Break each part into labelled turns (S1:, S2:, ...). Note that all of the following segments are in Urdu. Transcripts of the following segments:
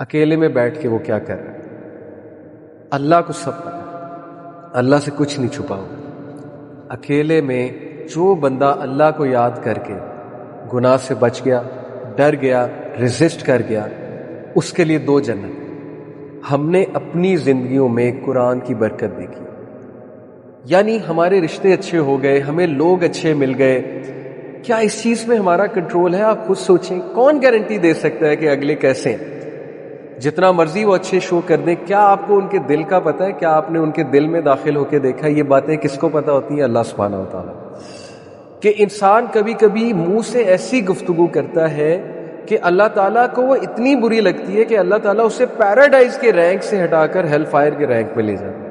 S1: اکیلے میں بیٹھ کے وہ کیا کر رہا ہے؟ اللہ کو سب پتا ہے، اللہ سے کچھ نہیں چھپا ہوا۔ اکیلے میں جو بندہ اللہ کو یاد کر کے گناہ سے بچ گیا، ڈر گیا، ریزسٹ کر گیا، اس کے لیے 2 جنت۔ ہم نے اپنی زندگیوں میں قرآن کی برکت دیکھی، یعنی ہمارے رشتے اچھے ہو گئے، ہمیں لوگ اچھے مل گئے۔ کیا اس چیز میں ہمارا کنٹرول ہے؟ آپ خود سوچیں، کون گارنٹی دے سکتا ہے کہ اگلے کیسے ہیں؟ جتنا مرضی وہ اچھے شو کر دیں، کیا آپ کو ان کے دل کا پتہ ہے؟ کیا آپ نے ان کے دل میں داخل ہو کے دیکھا؟ یہ باتیں کس کو پتہ ہوتی ہیں؟ اللہ سبحانہ و تعالیٰ۔ کہ انسان کبھی کبھی منہ سے ایسی گفتگو کرتا ہے کہ اللہ تعالیٰ کو وہ اتنی بری لگتی ہے کہ اللہ تعالیٰ اسے پیراڈائز کے رینک سے ہٹا کر ہیل فائر کے رینک میں لے جاتا ہے۔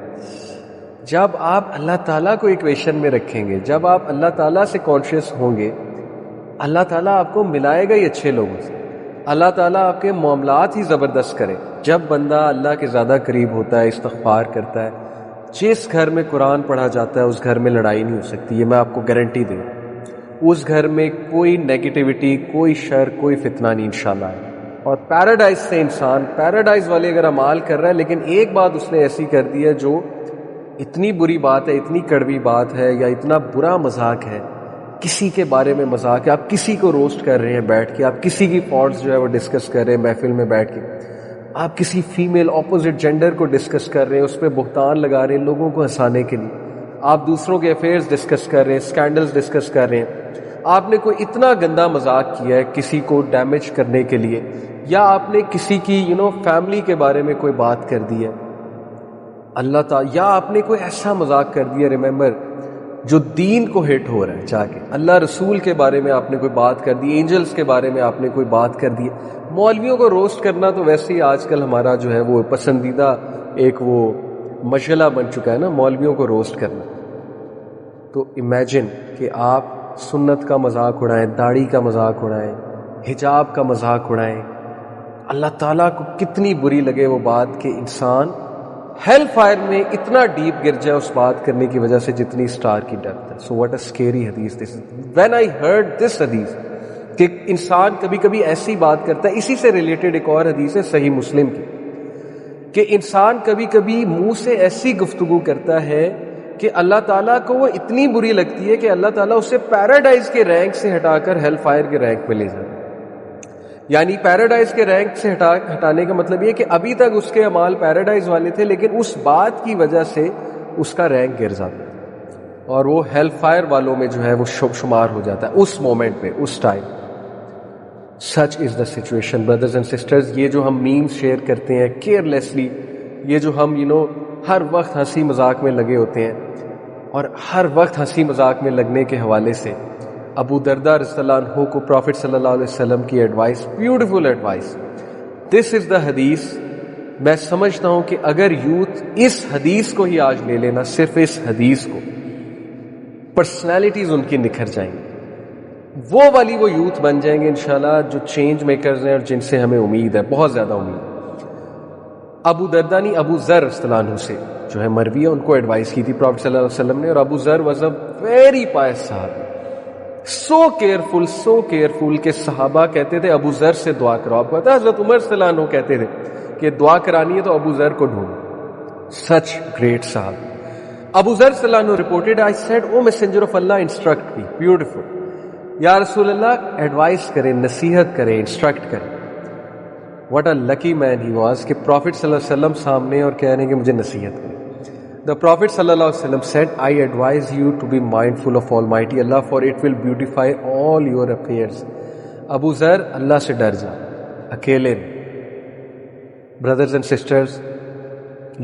S1: جب آپ اللہ تعالیٰ کو ایکویشن میں رکھیں گے، جب آپ اللہ تعالیٰ سے کانشیس ہوں گے، اللہ تعالیٰ آپ کو ملائے گا ہی اچھے لوگوں سے۔ اللہ تعالیٰ آپ کے معاملات ہی زبردست کرے۔ جب بندہ اللہ کے زیادہ قریب ہوتا ہے، استغفار کرتا ہے، جس گھر میں قرآن پڑھا جاتا ہے اس گھر میں لڑائی نہیں ہو سکتی، یہ میں آپ کو گارنٹی دوں۔ اس گھر میں کوئی نیگیٹیوٹی، کوئی شر، کوئی فتنہ نہیں انشاءاللہ۔ اور پیراڈائز سے انسان پیراڈائز والے اگر اعمال کر رہا ہے، لیکن ایک بات اس نے ایسی کر دی ہے جو اتنی بری بات ہے، اتنی کڑوی بات ہے، یا اتنا برا مذاق ہے، کسی کے بارے میں مذاق ہے، آپ کسی کو روسٹ کر رہے ہیں بیٹھ کے، آپ کسی کی فالٹس جو ہے وہ ڈسکس کر رہے ہیں محفل میں بیٹھ کے، آپ کسی فیمیل اپوزٹ جینڈر کو ڈسکس کر رہے ہیں، اس پہ بہتان لگا رہے ہیں لوگوں کو ہنسانے کے لیے، آپ دوسروں کے افیئرز ڈسکس کر رہے ہیں، اسکینڈلز ڈسکس کر رہے ہیں، آپ نے کوئی اتنا گندا مذاق کیا ہے کسی کو ڈیمیج کرنے کے لیے، یا آپ نے کسی کی فیملی کے بارے میں کوئی بات کر دی ہے اللہ تعالیٰ، یا آپ نے کوئی ایسا مذاق کر دیا، ریممبر، جو دین کو ہٹ ہو رہا ہے، جا کے اللہ رسول کے بارے میں آپ نے کوئی بات کر دی، اینجلز کے بارے میں آپ نے کوئی بات کر دی۔ مولویوں کو روسٹ کرنا تو ویسے ہی آج کل ہمارا جو ہے وہ پسندیدہ ایک وہ مشغلہ بن چکا ہے نا، مولویوں کو روسٹ کرنا۔ تو امیجن کہ آپ سنت کا مذاق اڑائیں، داڑھی کا مذاق اڑائیں، حجاب کا مذاق اڑائیں، اللہ تعالیٰ کو کتنی بری لگے وہ بات کہ انسان ہیل فائر میں اتنا ڈیپ گر جائے اس بات کرنے کی وجہ سے جتنی اسٹار کی ڈیپتھ ہے۔ سو واٹ اے اسکیری حدیث دس از۔ وین آئی ہرڈ دس حدیث کہ انسان کبھی کبھی ایسی بات کرتا ہے، اسی سے ریلیٹڈ ایک اور حدیث ہے صحیح مسلم کی، کہ انسان کبھی کبھی منہ سے ایسی گفتگو کرتا ہے کہ اللہ تعالیٰ کو وہ اتنی بری لگتی ہے کہ اللہ تعالیٰ اسے پیراڈائز کے رینک سے ہٹا کر ہیل فائر کے رینک میں لے جاتا ہے۔ یعنی پیراڈائز کے رینک سے ہٹانے کا مطلب یہ کہ ابھی تک اس کے اعمال پیراڈائز والے تھے، لیکن اس بات کی وجہ سے اس کا رینک گر جاتا ہے اور وہ ہیل فائر والوں میں جو ہے وہ شمار ہو جاتا ہے اس مومنٹ پہ، اس time. Such is the situation brothers and sisters. یہ جو ہم میمز شیئر کرتے ہیں کیئرلیسلی، یہ جو ہم ہر وقت ہنسی مذاق میں لگے ہوتے ہیں، اور ہر وقت ہنسی مذاق میں لگنے کے حوالے سے ابو درداء رضی اللہ عنہ کو پروفٹ صلی اللہ علیہ وسلم کی ایڈوائس، بیوٹیفل ایڈوائس، دس از دا حدیث۔ میں سمجھتا ہوں کہ اگر یوتھ اس حدیث کو ہی آج لے لینا، صرف اس حدیث کو، پرسنالٹیز ان کی نکھر جائیں گی، وہ یوتھ بن جائیں گے انشاءاللہ جو چینج میکرز ہیں اور جن سے ہمیں امید ہے، بہت زیادہ امید ہے۔ ابو درداء نہیں، ابو ذر رضی اللہ عنہ سے جو ہے مروی ہے، ان کو ایڈوائس کی تھی پروفٹ صلی اللہ علیہ وسلم نے، اور ابو ذر واز اے ویری پائس صحابی، سو کیئرفل کہ صحابہ کہتے تھے ابو ذر سے دعا کرو۔ آپ کو پتا حضرت عمر صلی اللہ عنہ کہتے تھے کہ دعا کرانی ہے تو ابو ذر کو ڈھونڈو، سچ گریٹ صاحب۔ ابو ذر صلی اللہ عنہ reported, I said O messenger of اللہ انسٹرکٹ می، بیوٹیفل، یا رسول اللہ ایڈوائس کریں، نصیحت کریں، انسٹرکٹ کریں۔ What a lucky man he was کہ پروفٹ صلی اللہ علیہ وسلم سامنے اور کہہ رہے ہیں کہ مجھے نصیحت کریں۔ The Prophet sallallahu alaihi wasallam said, I advise you to be mindful of Almighty Allah, for it will beautify all your affairs. ابو ذر، اللہ سے ڈر جا اکیلے میں۔ بردرز اینڈ سسٹرز،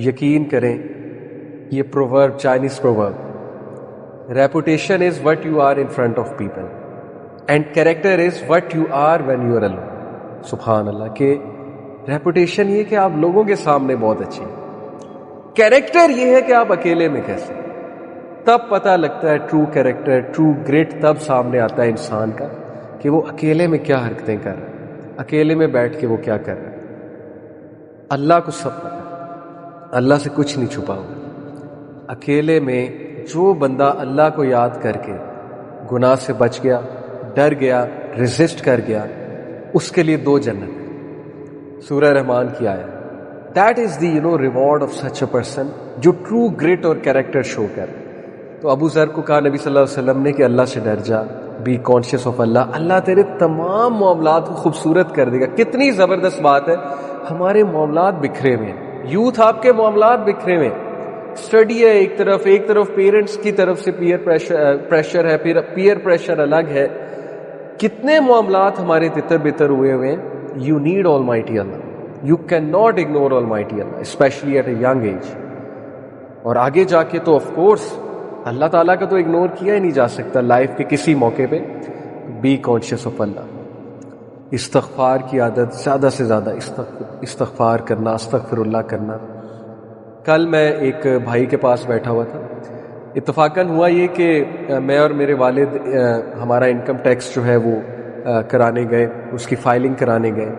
S1: یقین کریں یہ proverb, Chinese proverb, reputation is what you are in front of people and character is what you are when you are alone. سبحان اللہ، کہ ریپوٹیشن یہ کہ آپ لوگوں کے سامنے بہت اچھی ہیں، کیریکٹر یہ ہے کہ آپ اکیلے میں کیسے۔ تب پتہ لگتا ہے ٹرو کیریکٹر، ٹرو گریٹ تب سامنے آتا ہے انسان کا کہ وہ اکیلے میں کیا حرکتیں کر رہا ہے، اکیلے میں بیٹھ کے وہ کیا کر رہا ہے۔ اللہ کو سب پتا ہے، اللہ سے کچھ نہیں چھپا ہوا۔ اکیلے میں جو بندہ اللہ کو یاد کر کے گناہ سے بچ گیا، ڈر گیا، ریزسٹ کر گیا، اس کے لیے 2 جنت۔ سورہ رحمان کی آیا. That is the reward of such a person جو ٹرو گریٹ اور کیریکٹر شو کر. تو ابو ذر کو کہا نبی صلی اللہ علیہ وسلم نے کہ اللہ سے ڈر جا, بی کانشیس آف اللہ, اللہ تیرے تمام معاملات کو خوبصورت کر دے گا. کتنی زبردست بات ہے. ہمارے معاملات بکھرے ہوئے ہیں, یوتھ آپ کے معاملات بکھرے ہوئے ہیں. اسٹڈی ہے ایک طرف پیرنٹس کی طرف سے پریشر ہے, پھر پیئر پریشر الگ ہے. کتنے معاملات ہمارے تتر بتر ہوئے ہیں. یو نیڈ آل مائٹی اللہ. You can not ignore almighty اللہ, especially at a young age. اور آگے جا کے تو آف کورس اللہ تعالیٰ کا تو اگنور کیا ہی نہیں جا سکتا لائف کے کسی موقع پہ. بی کانشیس آف اللہ. استغفار کی عادت, زیادہ سے زیادہ استغفار کرنا, استغفر اللہ کرنا. کل میں ایک بھائی کے پاس بیٹھا ہوا تھا. اتفاقاً ہوا یہ کہ میں اور میرے والد ہمارا انکم ٹیکس جو ہے وہ کرانے گئے, اس کی فائلنگ کرانے گئے.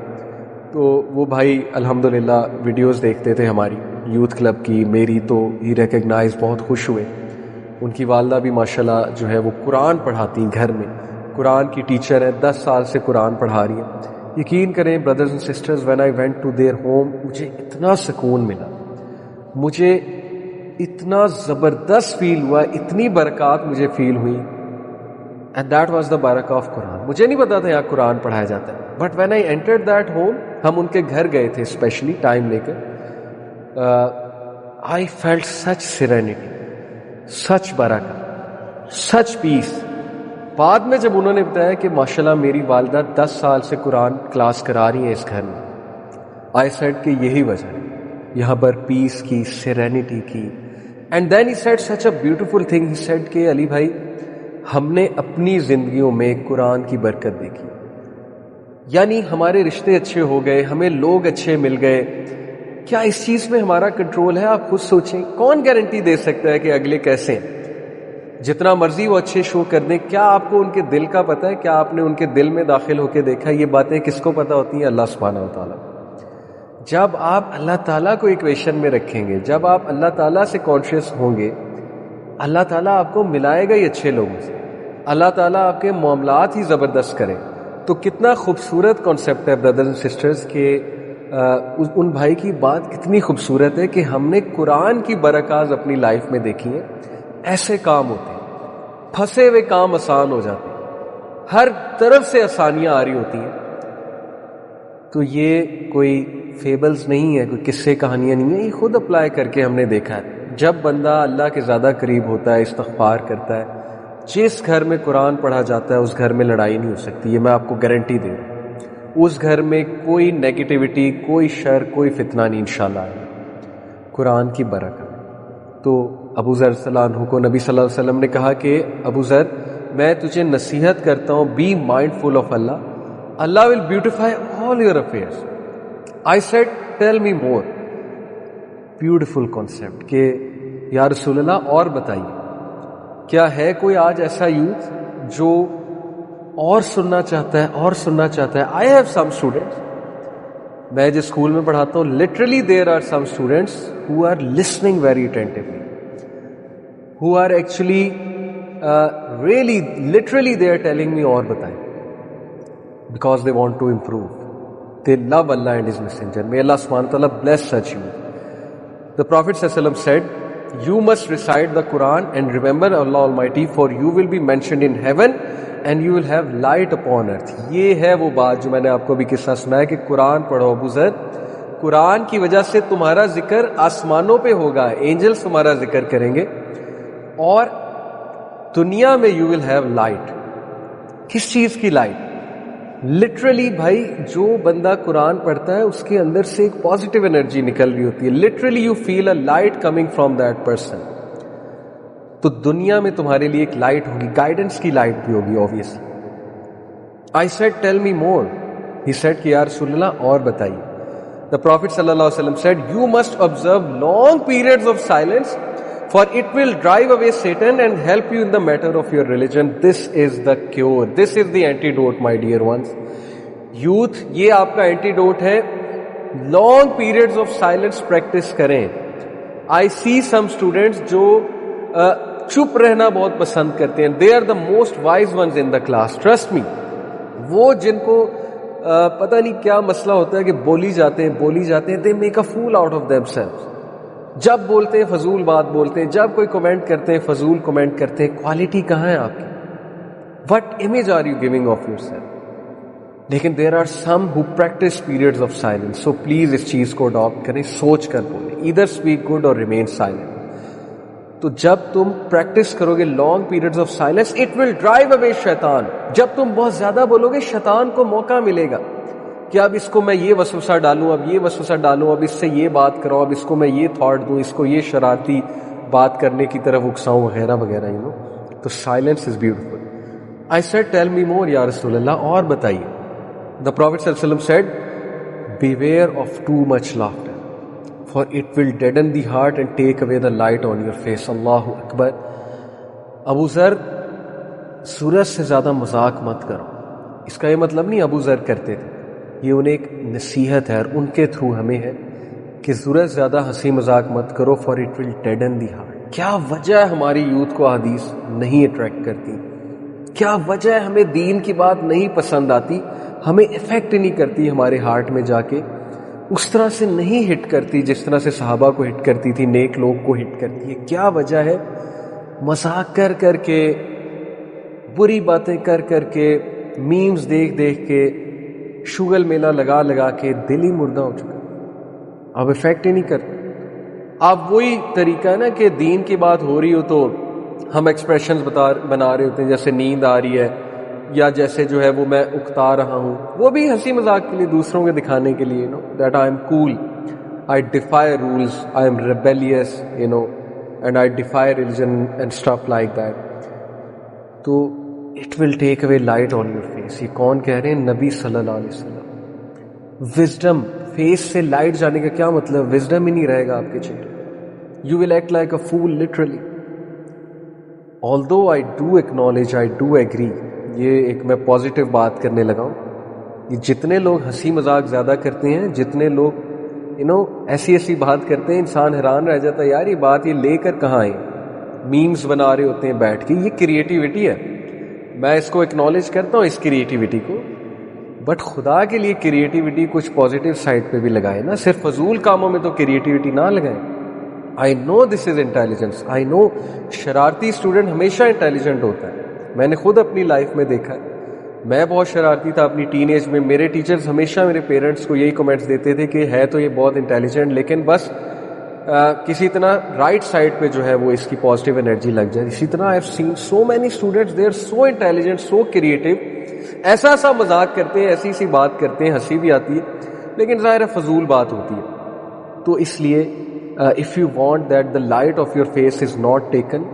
S1: تو وہ بھائی الحمدللہ ویڈیوز دیکھتے تھے ہماری یوتھ کلب کی, میری, تو ہی ریکگنائز, بہت خوش ہوئے. ان کی والدہ بھی ماشاءاللہ جو ہے وہ قرآن پڑھاتی ہیں گھر میں, قرآن کی ٹیچر ہے, 10 سال سے قرآن پڑھا رہی ہیں. یقین کریں brothers and sisters, when I went to their home, مجھے اتنا سکون ملا, مجھے اتنا زبردست فیل ہوا, اتنی برکات مجھے فیل ہوئی. اینڈ دیٹ واز دا برکہ آف قرآن. مجھے نہیں پتا تھا یہاں قرآن پڑھایا جاتا ہے, but when I entered that home, ہم ان کے گھر گئے تھے اسپیشلی ٹائم لے کر, آئی فیلٹ سچ سیرینٹی, سچ برکہ, سچ پیس. بعد میں جب انہوں نے بتایا کہ ماشاءاللہ میری والدہ 10 سال سے قرآن کلاس کرا رہی ہیں اس گھر میں, آئی سیڈ کہ یہی وجہ ہے یہاں پر پیس کی, سیرینٹی کی. And then he said such a beautiful thing. He said کہ علی بھائی, ہم نے اپنی زندگیوں میں قرآن کی برکت دیکھی, یعنی ہمارے رشتے اچھے ہو گئے, ہمیں لوگ اچھے مل گئے. کیا اس چیز میں ہمارا کنٹرول ہے؟ آپ خود سوچیں. کون گارنٹی دے سکتا ہے کہ اگلے کیسے ہیں؟ جتنا مرضی وہ اچھے شو کر دیں, کیا آپ کو ان کے دل کا پتہ ہے؟ کیا آپ نے ان کے دل میں داخل ہو کے دیکھا؟ یہ باتیں کس کو پتہ ہوتی ہیں؟ اللہ سبحانہ و تعالیٰ. جب آپ اللہ تعالیٰ کو ایکویشن میں رکھیں گے, جب آپ اللہ تعالیٰ سے کانشیس ہوں گے, اللہ تعالیٰ آپ کو ملائے گا ہی اچھے لوگوں سے. اللہ تعالیٰ آپ کے معاملات ہی زبردست کرے. تو کتنا خوبصورت کانسیپٹ ہے بردرز اینڈ سسٹرز کہ ان بھائی کی بات کتنی خوبصورت ہے کہ ہم نے قرآن کی برکات اپنی لائف میں دیکھی ہیں. ایسے کام ہوتے ہیں, پھنسے ہوئے کام آسان ہو جاتے ہیں, ہر طرف سے آسانیاں آ رہی ہوتی ہیں. تو یہ کوئی فیبلز نہیں ہے, کوئی قصے کہانیاں نہیں ہیں, یہ خود اپلائی کر کے ہم نے دیکھا ہے. جب بندہ اللہ کے زیادہ قریب ہوتا ہے, استغفار کرتا ہے, جس گھر میں قرآن پڑھا جاتا ہے اس گھر میں لڑائی نہیں ہو سکتی. یہ میں آپ کو گارنٹی دے رہا ہوں. اس گھر میں کوئی نیگیٹیوٹی, کوئی شر, کوئی فتنہ نہیں انشاءاللہ. قرآن کی برکت. تو ابو ذر صلی اللہ عنہ کو نبی صلی اللہ علیہ وسلم نے کہا کہ ابو ذر, میں تجھے نصیحت کرتا ہوں, بی مائنڈ فل آف اللہ, اللہ will beautify all your affairs. I said tell me more. Beautiful concept کہ یا رسول اللہ اور بتائیے, کیا ہے کوئی آج ایسا یوتھ جو اور سننا چاہتا ہے, اور سننا چاہتا ہے؟ آئی ہیو سم اسٹوڈینٹس, میں جس اسکول میں پڑھاتا ہوں, literally there are some students who are listening very attentively, who are actually really literally they are telling me اور بتائیں, because they want to improve. They love Allah and His Messenger. May Allah subhanahu wa ta'ala bless such you. The Prophet sallallahu alaihi wasallam said, you must recite the Quran and remember Allah Almighty, for you will be mentioned in heaven and you will have light upon earth. یہ ہے وہ بات جو میں نے آپ کو بھی قصہ سنایا کہ قرآن پڑھو ابو ذر, قرآن کی وجہ سے تمہارا ذکر آسمانوں پہ ہوگا, اینجلز تمہارا ذکر کریں گے, اور دنیا میں یو ول ہیو لائٹ. کس چیز کی لائٹ؟ لٹرلی بھائی, جو بندہ قرآن پڑھتا ہے اس کے اندر سے ایک پازیٹیو انرجی نکل رہی ہوتی ہے. Literally you feel a light coming from that person. تو دنیا میں تمہارے لیے ایک لائٹ ہوگی, گائیڈنس کی لائٹ بھی ہوگی obviously. I said tell me more. He said کہ یا رسول اللہ اور بتائیے. The Prophet صلی اللہ علیہ وسلم said, you must observe long periods of silence, for it will drive away Satan and help you in the matter of your religion. This is the cure. This is the antidote, my dear ones. Youth, یہ آپ کا antidote ہے. Long periods of silence practice کریں. I see some students جو چپ رہنا بہت پسند کرتے ہیں. They are the most wise ones in the class. Trust me. وہ جن کو پتہ نہیں کیا مسئلہ ہوتا ہے کہ بولی جاتے ہیں they make a fool out of themselves. جب بولتے ہیں فضول بات بولتے ہیں, جب کوئی کمنٹ کرتے ہیں فضول کمنٹ کرتے ہیں. کوالٹی کہاں ہے آپ کی؟ What image are you giving of yourself? لیکن there are some who practice periods of silence. So please اس چیز کو اڈاپٹ کریں, سوچ کر بولیں, ایدر اسپیک گڈ اور ریمین سائلنٹ. تو جب تم پریکٹس کرو گے long periods of silence, it will drive away شیطان. جب تم بہت زیادہ بولو گے شیطان کو موقع ملے گا کہ اب اس کو میں یہ وسوسہ ڈالوں, اب یہ وسوسہ ڈالوں, اب اس سے یہ بات کرو, اب اس کو میں یہ تھاٹ دوں, اس کو یہ شرارتی بات کرنے کی طرف اکساؤں وغیرہ وغیرہ. تو silence is beautiful. I said, tell me more یا رسول اللہ, اور بتائیے. The Prophet صلی اللہ علیہ وسلم said, beware of too much laughter, for it will deaden the heart and take away the light on your face. اللہ اکبر. ابو ذر, سورج سے زیادہ مذاق مت کرو. اس کا یہ مطلب نہیں ابو ذر کرتے تھے, یہ انہیں ایک نصیحت ہے اور ان کے تھرو ہمیں ہے کہ سورج زیادہ ہنسی مذاق مت کرو, for it will deaden the heart. کیا وجہ ہے ہماری یوتھ کو حدیث نہیں اٹریکٹ کرتی؟ کیا وجہ ہے ہمیں دین کی بات نہیں پسند آتی, ہمیں افیکٹ نہیں کرتی ہمارے ہارٹ میں جا کے, اس طرح سے نہیں ہٹ کرتی جس طرح سے صحابہ کو ہٹ کرتی تھی, نیک لوگ کو ہٹ کرتی ہے؟ کیا وجہ ہے؟ مذاق کر کر کے, بری باتیں کر کر کے, میمز دیکھ دیکھ کے, شگل میلہ لگا لگا کے دل ہی مردہ ہو چکا. اب افیکٹ ہی نہیں کرتے. اب وہی طریقہ ہے نا کہ دین کی بات ہو رہی ہو تو ہم ایکسپریشنز بنا رہے ہوتے ہیں, جیسے نیند آ رہی ہے یا جیسے جو ہے وہ میں اکتا رہا ہوں, وہ بھی ہنسی مذاق کے لیے, دوسروں کے دکھانے کے لیے, that I am cool, I defy rules, I am rebellious, and I defy religion and stuff like that. تو it will take away light on your face. یہ کون کہہ رہے ہیں؟ نبی صلی اللہ علیہ وسلم. وزڈم, فیس سے لائٹ جانے کا کیا مطلب؟ وزڈم ہی نہیں رہے گا آپ کے چہرے. You will act like a fool literally. although I do acknowledge, I do agree, یہ ایک میں پازیٹیو بات کرنے لگا ہوں. یہ جتنے لوگ ہنسی مذاق زیادہ کرتے ہیں, جتنے لوگ ایسی بات کرتے ہیں, انسان حیران رہ جاتا ہے یار یہ بات یہ لے کر کہاں آئی. میمز بنا رہے ہوتے ہیں بیٹھ کے, یہ کریٹیوٹی ہے. میں اس کو اکنالج کرتا ہوں اس کریٹیوٹی کو, بٹ خدا کے لیے کریٹیوٹی کچھ پازیٹیو سائڈ پہ بھی لگائے نا, صرف فضول کاموں میں تو کریٹیوٹی نہ لگائیں. I know this is intelligence. I know شرارتی اسٹوڈنٹ ہمیشہ انٹیلیجنٹ ہوتا ہے. میں نے خود اپنی لائف میں دیکھا ہے, میں بہت شرارتی تھا اپنی ٹین ایج میں. میرے ٹیچرز ہمیشہ میرے پیرنٹس کو یہی کمنٹس دیتے تھے کہ ہے تو یہ بہت انٹیلیجنٹ, لیکن بس کسی طرح رائٹ سائڈ پہ جو ہے وہ اس کی پازیٹیو انرجی لگ جائے. اسی طرح I have seen so many students, they are so intelligent, so creative, ایسا مذاق کرتے ہیں, ایسی بات کرتے ہیں, ہنسی بھی آتی ہے, لیکن ظاہر ہے فضول بات ہوتی ہے. تو اس لیے if you want that the light of your face is not taken,